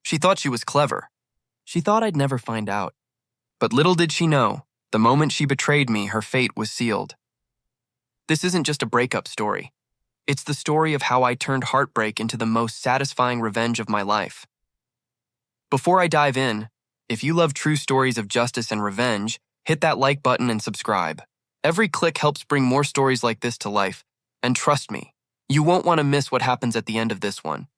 She thought she was clever. She thought I'd never find out. But little did she know, the moment she betrayed me, her fate was sealed. This isn't just a breakup story. It's the story of how I turned heartbreak into the most satisfying revenge of my life. Before I dive in, if you love true stories of justice and revenge, hit that like button and subscribe. Every click helps bring more stories like this to life, and trust me, you won't want to miss what happens at the end of this one.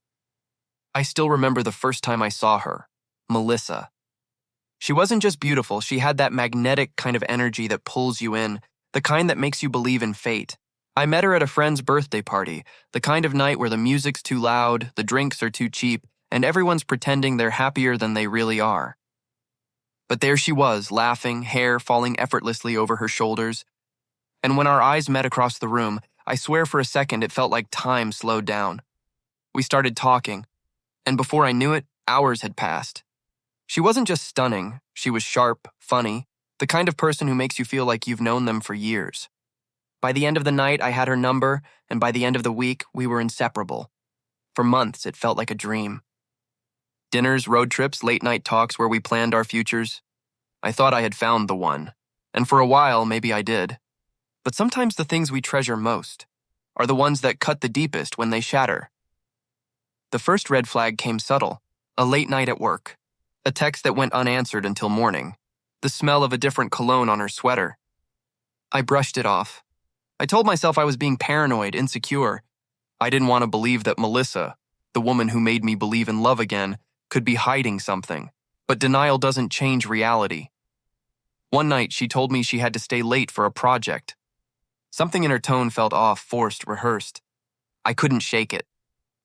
I still remember the first time I saw her, Melissa. She wasn't just beautiful, she had that magnetic kind of energy that pulls you in, the kind that makes you believe in fate. I met her at a friend's birthday party, the kind of night where the music's too loud, the drinks are too cheap, and everyone's pretending they're happier than they really are. But there she was, laughing, hair falling effortlessly over her shoulders. And when our eyes met across the room, I swear for a second it felt like time slowed down. We started talking, and before I knew it, hours had passed. She wasn't just stunning, she was sharp, funny, the kind of person who makes you feel like you've known them for years. By the end of the night, I had her number, and by the end of the week, we were inseparable. For months, it felt like a dream. Dinners, road trips, late-night talks where we planned our futures. I thought I had found the one, and for a while, maybe I did. But sometimes the things we treasure most are the ones that cut the deepest when they shatter. The first red flag came subtle, a late night at work, a text that went unanswered until morning, the smell of a different cologne on her sweater. I brushed it off. I told myself I was being paranoid, insecure. I didn't want to believe that Melissa, the woman who made me believe in love again, could be hiding something. But denial doesn't change reality. One night, she told me she had to stay late for a project. Something in her tone felt off, forced, rehearsed. I couldn't shake it.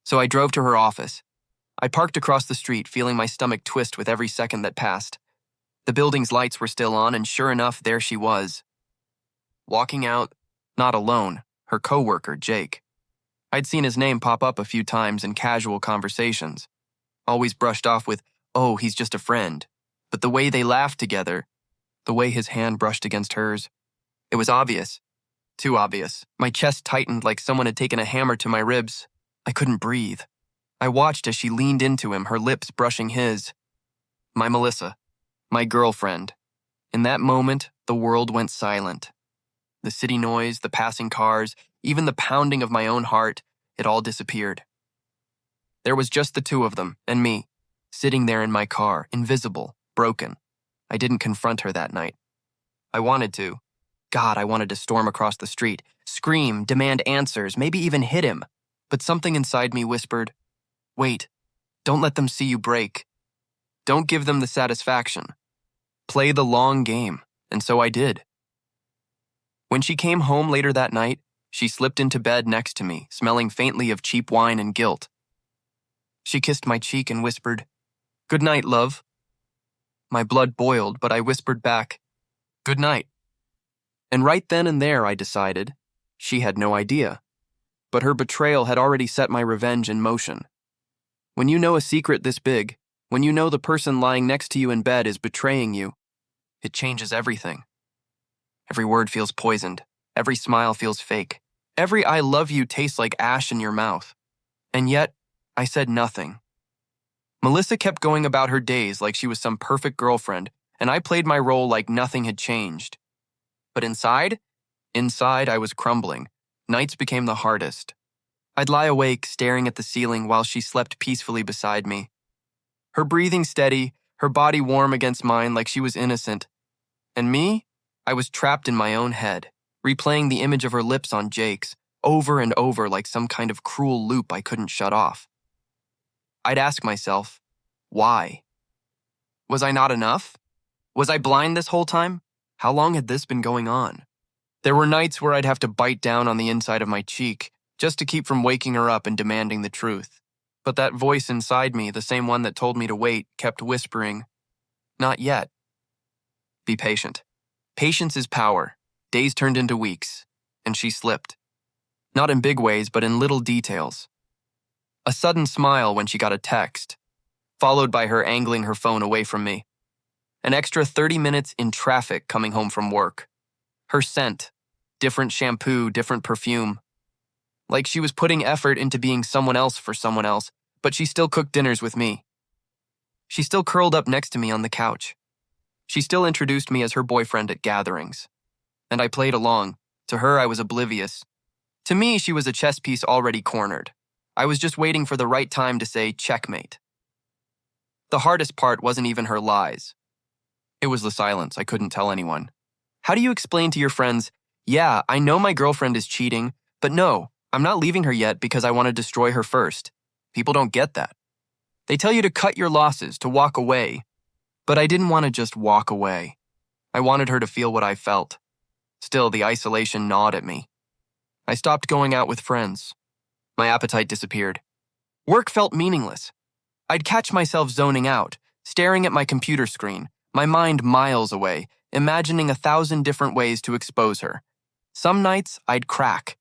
So I drove to her office. I parked across the street, feeling my stomach twist with every second that passed. The building's lights were still on, and sure enough, there she was. Walking out, not alone, her coworker, Jake. I'd seen his name pop up a few times in casual conversations. Always brushed off with, "Oh, he's just a friend." But the way they laughed together, the way his hand brushed against hers, it was obvious. Too obvious. My chest tightened like someone had taken a hammer to my ribs. I couldn't breathe. I watched as she leaned into him, her lips brushing his. My Melissa. My girlfriend. In that moment, the world went silent. The city noise, the passing cars, even the pounding of my own heart, it all disappeared. There was just the two of them, and me, sitting there in my car, invisible, broken. I didn't confront her that night. I wanted to. God, I wanted to storm across the street, scream, demand answers, maybe even hit him. But something inside me whispered, "Wait, don't let them see you break. Don't give them the satisfaction. Play the long game," and so I did. When she came home later that night, she slipped into bed next to me, smelling faintly of cheap wine and guilt. She kissed my cheek and whispered, "Good night, love." My blood boiled, but I whispered back, "Good night." And right then and there, I decided, she had no idea. But her betrayal had already set my revenge in motion. When you know a secret this big, when you know the person lying next to you in bed is betraying you, it changes everything. Every word feels poisoned. Every smile feels fake. Every "I love you" tastes like ash in your mouth. And yet, I said nothing. Melissa kept going about her days like she was some perfect girlfriend, and I played my role like nothing had changed. But inside I was crumbling. Nights became the hardest. I'd lie awake, staring at the ceiling while she slept peacefully beside me. Her breathing steady, her body warm against mine like she was innocent. And me? I was trapped in my own head, replaying the image of her lips on Jake's, over and over like some kind of cruel loop I couldn't shut off. I'd ask myself, why? Was I not enough? Was I blind this whole time? How long had this been going on? There were nights where I'd have to bite down on the inside of my cheek just to keep from waking her up and demanding the truth. But that voice inside me, the same one that told me to wait, kept whispering, "Not yet." Be patient. Patience is power. Days turned into weeks, and she slipped. Not in big ways, but in little details. A sudden smile when she got a text, followed by her angling her phone away from me. An extra 30 minutes in traffic coming home from work. Her scent, different shampoo, different perfume. Like she was putting effort into being someone else for someone else, but she still cooked dinners with me. She still curled up next to me on the couch. She still introduced me as her boyfriend at gatherings. And I played along. To her, I was oblivious. To me, she was a chess piece already cornered. I was just waiting for the right time to say checkmate. The hardest part wasn't even her lies. It was the silence I couldn't tell anyone. How do you explain to your friends, yeah, I know my girlfriend is cheating, but no, I'm not leaving her yet because I want to destroy her first? People don't get that. They tell you to cut your losses, to walk away. But I didn't want to just walk away. I wanted her to feel what I felt. Still, the isolation gnawed at me. I stopped going out with friends. My appetite disappeared. Work felt meaningless. I'd catch myself zoning out, staring at my computer screen, my mind miles away, imagining 1,000 different ways to expose her. Some nights, I'd crack.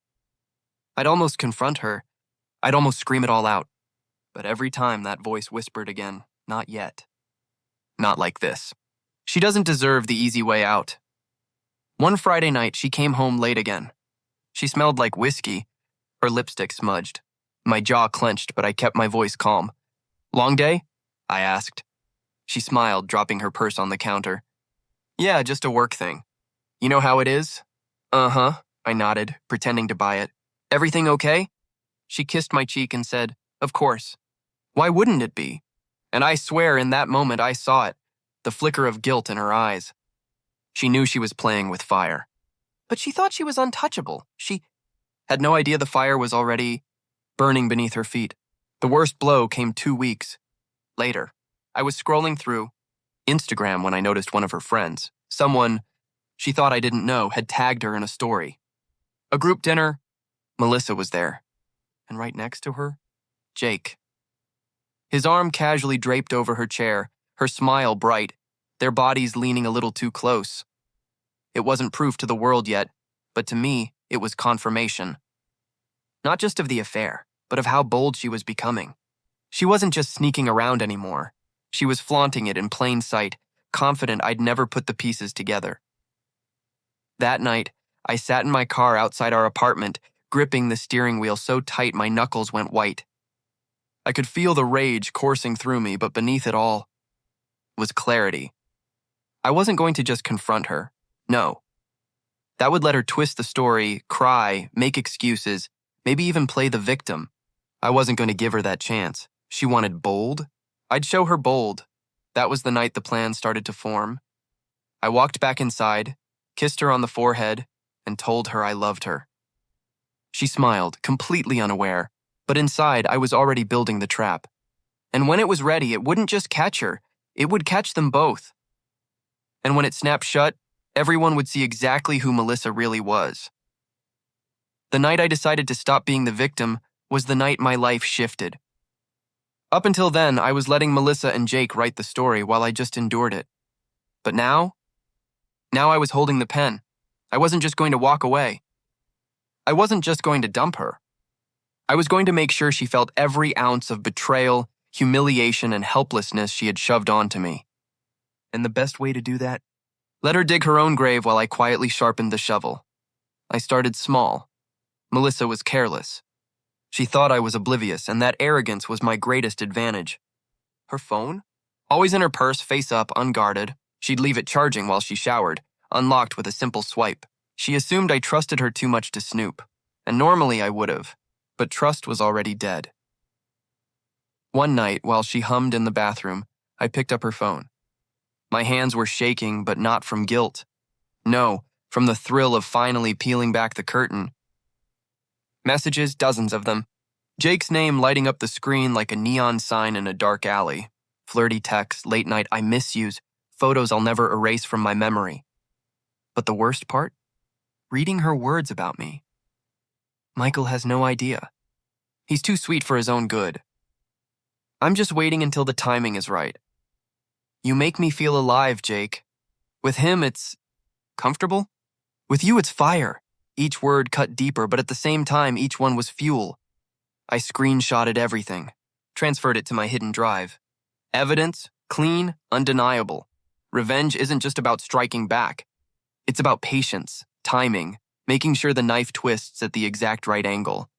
I'd almost confront her. I'd almost scream it all out. But every time that voice whispered again, not yet. Not like this. She doesn't deserve the easy way out. One Friday night, she came home late again. She smelled like whiskey. Her lipstick smudged. My jaw clenched, but I kept my voice calm. Long day? I asked. She smiled, dropping her purse on the counter. Yeah, just a work thing. You know how it is? Uh-huh, I nodded, pretending to buy it. Everything okay? She kissed my cheek and said, of course. Why wouldn't it be? And I swear in that moment I saw it, the flicker of guilt in her eyes. She knew she was playing with fire. But she thought she was untouchable. She had no idea the fire was already burning beneath her feet. The worst blow came 2 weeks later. I was scrolling through Instagram when I noticed one of her friends. Someone she thought I didn't know had tagged her in a story. A group dinner. Melissa was there. And right next to her, Jake. His arm casually draped over her chair, her smile bright, their bodies leaning a little too close. It wasn't proof to the world yet, but to me, it was confirmation. Not just of the affair, but of how bold she was becoming. She wasn't just sneaking around anymore. She was flaunting it in plain sight, confident I'd never put the pieces together. That night, I sat in my car outside our apartment, gripping the steering wheel so tight my knuckles went white. I could feel the rage coursing through me, but beneath it all was clarity. I wasn't going to just confront her. No. That would let her twist the story, cry, make excuses, maybe even play the victim. I wasn't going to give her that chance. She wanted bold. I'd show her bold. That was the night the plan started to form. I walked back inside, kissed her on the forehead, and told her I loved her. She smiled, completely unaware, but inside I was already building the trap. And when it was ready, it wouldn't just catch her, it would catch them both. And when it snapped shut, everyone would see exactly who Melissa really was. The night I decided to stop being the victim was the night my life shifted. Up until then, I was letting Melissa and Jake write the story while I just endured it. But now I was holding the pen. I wasn't just going to walk away. I wasn't just going to dump her. I was going to make sure she felt every ounce of betrayal, humiliation, and helplessness she had shoved onto me. And the best way to do that? Let her dig her own grave while I quietly sharpened the shovel. I started small. Melissa was careless. She thought I was oblivious, and that arrogance was my greatest advantage. Her phone? Always in her purse, face up, unguarded. She'd leave it charging while she showered, unlocked with a simple swipe. She assumed I trusted her too much to snoop, and normally I would have, but trust was already dead. One night, while she hummed in the bathroom, I picked up her phone. My hands were shaking, but not from guilt. No, from the thrill of finally peeling back the curtain. Messages, dozens of them. Jake's name lighting up the screen like a neon sign in a dark alley. Flirty texts, late night I miss yous, photos I'll never erase from my memory. But the worst part? Reading her words about me. Michael has no idea. He's too sweet for his own good. I'm just waiting until the timing is right. You make me feel alive, Jake. With him, it's comfortable. With you, it's fire. Each word cut deeper, but at the same time, each one was fuel. I screenshotted everything, transferred it to my hidden drive. Evidence, clean, undeniable. Revenge isn't just about striking back. It's about patience, timing, making sure the knife twists at the exact right angle.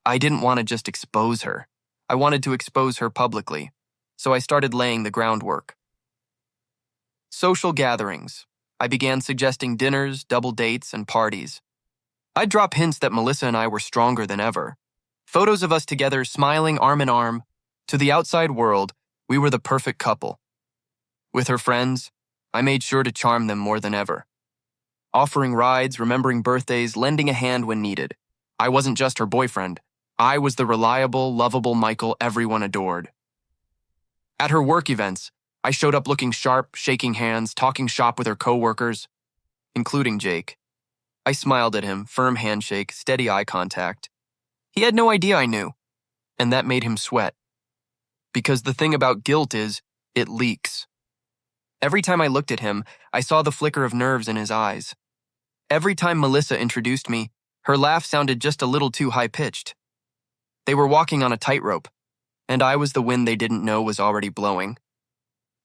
I didn't want to just expose her. I wanted to expose her publicly, so I started laying the groundwork. Social gatherings. I began suggesting dinners, double dates, and parties. I'd drop hints that Melissa and I were stronger than ever. Photos of us together, smiling arm in arm. To the outside world, we were the perfect couple. With her friends, I made sure to charm them more than ever. Offering rides, remembering birthdays, lending a hand when needed. I wasn't just her boyfriend. I was the reliable, lovable Michael everyone adored. At her work events, I showed up looking sharp, shaking hands, talking shop with her coworkers, including Jake. I smiled at him, firm handshake, steady eye contact. He had no idea I knew, and that made him sweat. Because the thing about guilt is, it leaks. Every time I looked at him, I saw the flicker of nerves in his eyes. Every time Melissa introduced me, her laugh sounded just a little too high-pitched. They were walking on a tightrope, and I was the wind they didn't know was already blowing.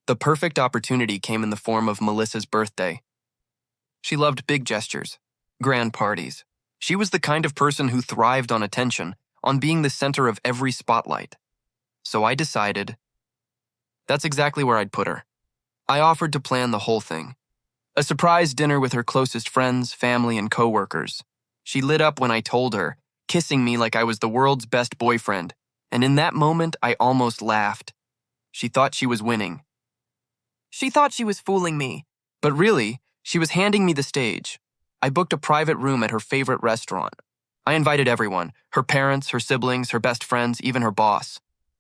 The perfect opportunity came in the form of Melissa's birthday. She loved big gestures, grand parties. She was the kind of person who thrived on attention, on being the center of every spotlight. So I decided that's exactly where I'd put her. I offered to plan the whole thing. A surprise dinner with her closest friends, family, and coworkers. She lit up when I told her, kissing me like I was the world's best boyfriend, and in that moment I almost laughed. She thought she was winning. She thought she was fooling me. But really, she was handing me the stage. I booked a private room at her favorite restaurant. I invited everyone, her parents, her siblings, her best friends, even her boss.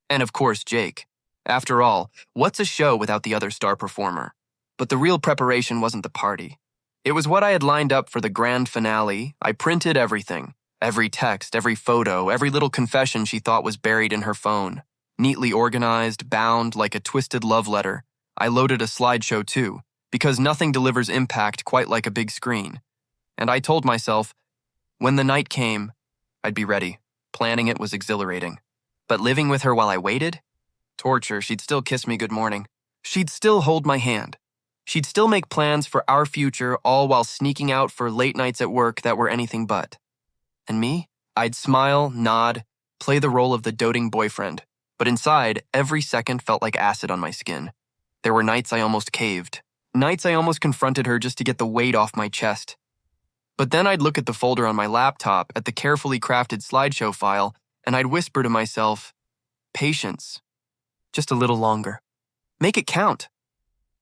And of course, Jake. After all, what's a show without the other star performer? But the real preparation wasn't the party. It was what I had lined up for the grand finale. I printed everything. Every text, every photo, every little confession she thought was buried in her phone. Neatly organized, bound like a twisted love letter. I loaded a slideshow too, because nothing delivers impact quite like a big screen. And I told myself, when the night came, I'd be ready. Planning it was exhilarating. But living with her while I waited? Torture. She'd still kiss me good morning. She'd still hold my hand. She'd still make plans for our future, all while sneaking out for late nights at work that were anything but. And me? I'd smile, nod, play the role of the doting boyfriend. But inside, every second felt like acid on my skin. There were nights I almost caved. Nights I almost confronted her just to get the weight off my chest. But then I'd look at the folder on my laptop, at the carefully crafted slideshow file, and I'd whisper to myself, patience. Just a little longer. Make it count.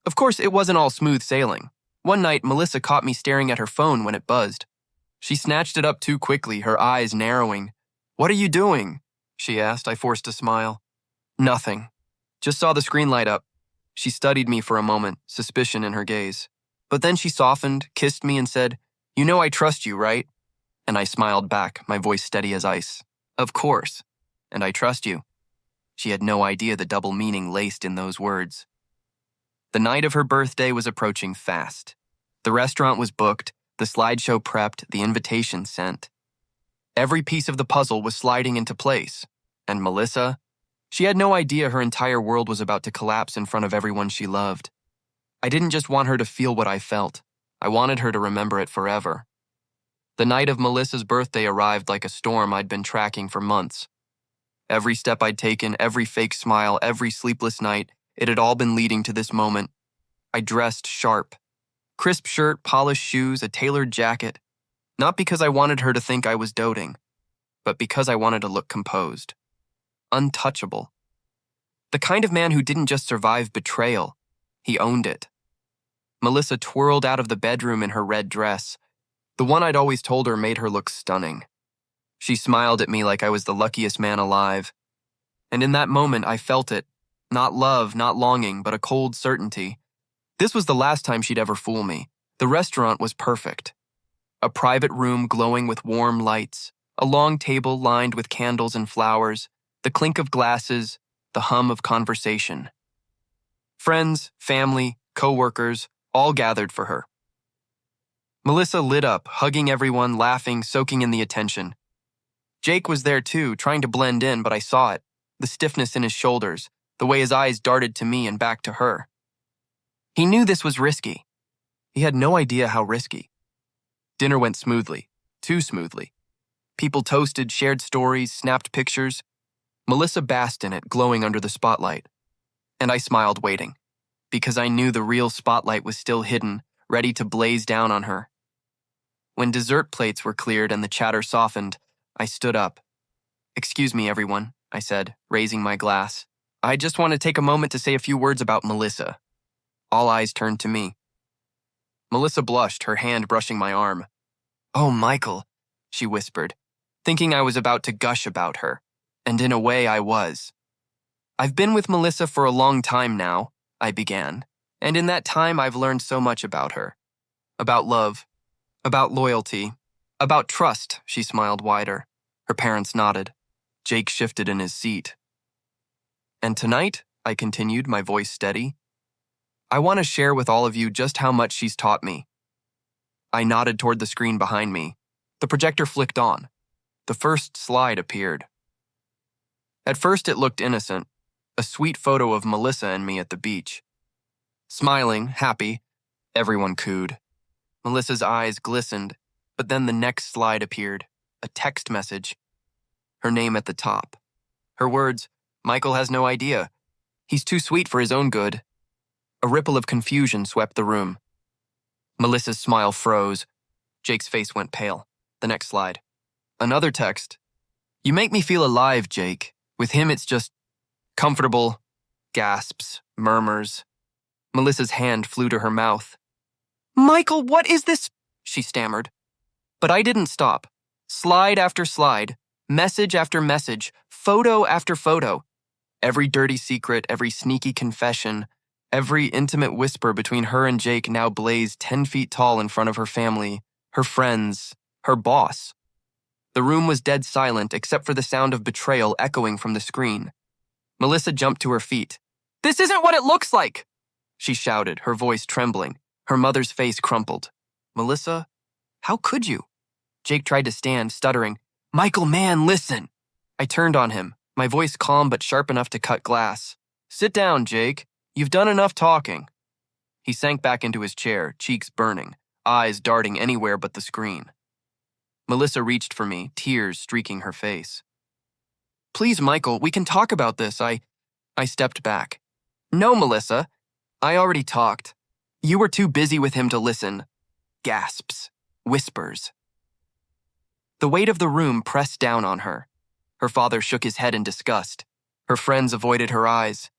Of course, it wasn't all smooth sailing. One night, Melissa caught me staring at her phone when it buzzed. She snatched it up too quickly, her eyes narrowing. "What are you doing?" she asked. I forced a smile. "Nothing. Just saw the screen light up." She studied me for a moment, suspicion in her gaze. But then she softened, kissed me, and said, "You know I trust you, right?" And I smiled back, my voice steady as ice. "Of course. And I trust you." She had no idea the double meaning laced in those words. The night of her birthday was approaching fast. The restaurant was booked, the slideshow prepped, the invitation sent. Every piece of the puzzle was sliding into place. And Melissa? She had no idea her entire world was about to collapse in front of everyone she loved. I didn't just want her to feel what I felt. I wanted her to remember it forever. The night of Melissa's birthday arrived like a storm I'd been tracking for months. Every step I'd taken, every fake smile, every sleepless night, it had all been leading to this moment. I dressed sharp. Crisp shirt, polished shoes, a tailored jacket. Not because I wanted her to think I was doting, but because I wanted to look composed. Untouchable. The kind of man who didn't just survive betrayal, he owned it. Melissa twirled out of the bedroom in her red dress. The one I'd always told her made her look stunning. She smiled at me like I was the luckiest man alive. And in that moment, I felt it. Not love, not longing, but a cold certainty. This was the last time she'd ever fool me. The restaurant was perfect. A private room glowing with warm lights, a long table lined with candles and flowers, the clink of glasses, the hum of conversation. Friends, family, coworkers, all gathered for her. Melissa lit up, hugging everyone, laughing, soaking in the attention. Jake was there too, trying to blend in, but I saw it. The stiffness in his shoulders, the way his eyes darted to me and back to her. He knew this was risky. He had no idea how risky. Dinner went smoothly, too smoothly. People toasted, shared stories, snapped pictures. Melissa basked in it, glowing under the spotlight. And I smiled, waiting, because I knew the real spotlight was still hidden, ready to blaze down on her. When dessert plates were cleared and the chatter softened, I stood up. "Excuse me, everyone," I said, raising my glass. "I just want to take a moment to say a few words about Melissa." All eyes turned to me. Melissa blushed, her hand brushing my arm. "Oh, Michael," she whispered, thinking I was about to gush about her. And in a way, I was. "I've been with Melissa for a long time now," I began, "and in that time I've learned so much about her. About love, about loyalty, about trust." She smiled wider. Her parents nodded. Jake shifted in his seat. "And tonight," I continued, my voice steady, "I want to share with all of you just how much she's taught me." I nodded toward the screen behind me. The projector flicked on. The first slide appeared. At first it looked innocent, a sweet photo of Melissa and me at the beach. Smiling, happy, everyone cooed. Melissa's eyes glistened, but then the next slide appeared, a text message. Her name at the top. Her words, "Michael has no idea. He's too sweet for his own good." A ripple of confusion swept the room. Melissa's smile froze. Jake's face went pale. The next slide. Another text. "You make me feel alive, Jake. With him it's just comfortable." Gasps, murmurs. Melissa's hand flew to her mouth. "Michael, what is this?" she stammered. But I didn't stop. Slide after slide, message after message, photo after photo. Every dirty secret, every sneaky confession, every intimate whisper between her and Jake now blazed 10 feet tall in front of her family, her friends, her boss. The room was dead silent except for the sound of betrayal echoing from the screen. Melissa jumped to her feet. "This isn't what it looks like!" she shouted, her voice trembling. Her mother's face crumpled. "Melissa, how could you?" Jake tried to stand, stuttering. "Michael, man, listen!" I turned on him, my voice calm but sharp enough to cut glass. "Sit down, Jake. You've done enough talking." He sank back into his chair, cheeks burning, eyes darting anywhere but the screen. Melissa reached for me, tears streaking her face. "Please, Michael, we can talk about this." I stepped back. "No, Melissa. I already talked. You were too busy with him to listen." Gasps, whispers. The weight of the room pressed down on her. Her father shook his head in disgust. Her friends avoided her eyes.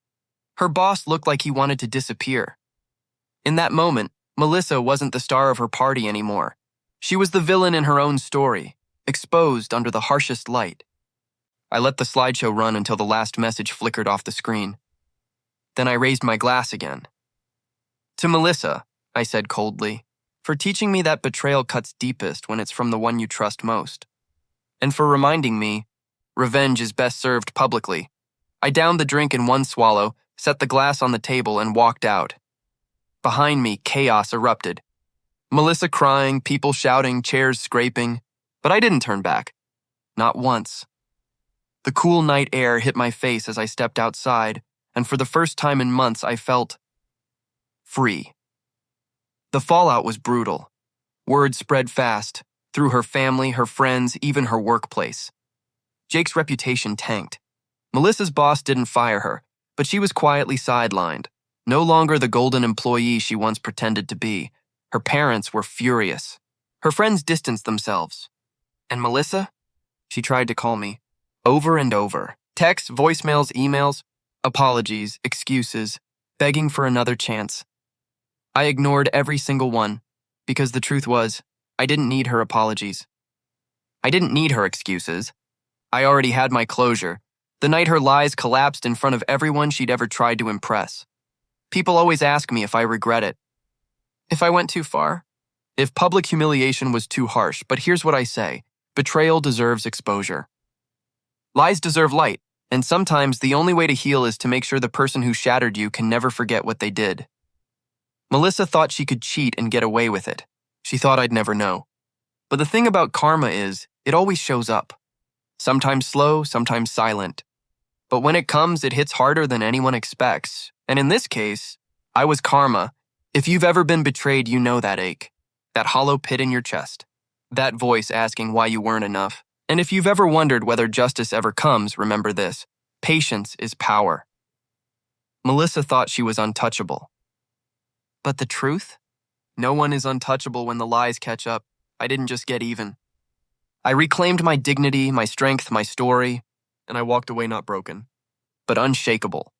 Her boss looked like he wanted to disappear. In that moment, Melissa wasn't the star of her party anymore. She was the villain in her own story, exposed under the harshest light. I let the slideshow run until the last message flickered off the screen. Then I raised my glass again. "To Melissa," I said coldly, "for teaching me that betrayal cuts deepest when it's from the one you trust most. And for reminding me, revenge is best served publicly." I downed the drink in one swallow, set the glass on the table, and walked out. Behind me, chaos erupted. Melissa crying, people shouting, chairs scraping. But I didn't turn back. Not once. The cool night air hit my face as I stepped outside, and for the first time in months I felt free. The fallout was brutal. Word spread fast, through her family, her friends, even her workplace. Jake's reputation tanked. Melissa's boss didn't fire her, but she was quietly sidelined, no longer the golden employee she once pretended to be. Her parents were furious. Her friends distanced themselves. And Melissa? She tried to call me. Over and over. Texts, voicemails, emails, apologies, excuses, begging for another chance. I ignored every single one, because the truth was, I didn't need her apologies. I didn't need her excuses. I already had my closure, the night her lies collapsed in front of everyone she'd ever tried to impress. People always ask me if I regret it. If I went too far? If public humiliation was too harsh, but here's what I say. Betrayal deserves exposure. Lies deserve light, and sometimes the only way to heal is to make sure the person who shattered you can never forget what they did. Melissa thought she could cheat and get away with it. She thought I'd never know. But the thing about karma is, it always shows up. Sometimes slow, sometimes silent. But when it comes, it hits harder than anyone expects. And in this case, I was karma. If you've ever been betrayed, you know that ache. That hollow pit in your chest. That voice asking why you weren't enough. And if you've ever wondered whether justice ever comes, remember this. Patience is power. Melissa thought she was untouchable. But the truth? No one is untouchable when the lies catch up. I didn't just get even. I reclaimed my dignity, my strength, my story, and I walked away not broken, but unshakable.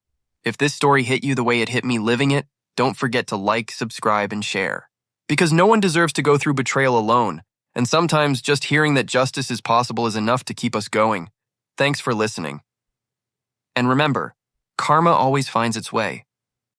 If this story hit you the way it hit me living it, don't forget to like, subscribe, and share. Because no one deserves to go through betrayal alone, and sometimes just hearing that justice is possible is enough to keep us going. Thanks for listening. And remember, karma always finds its way.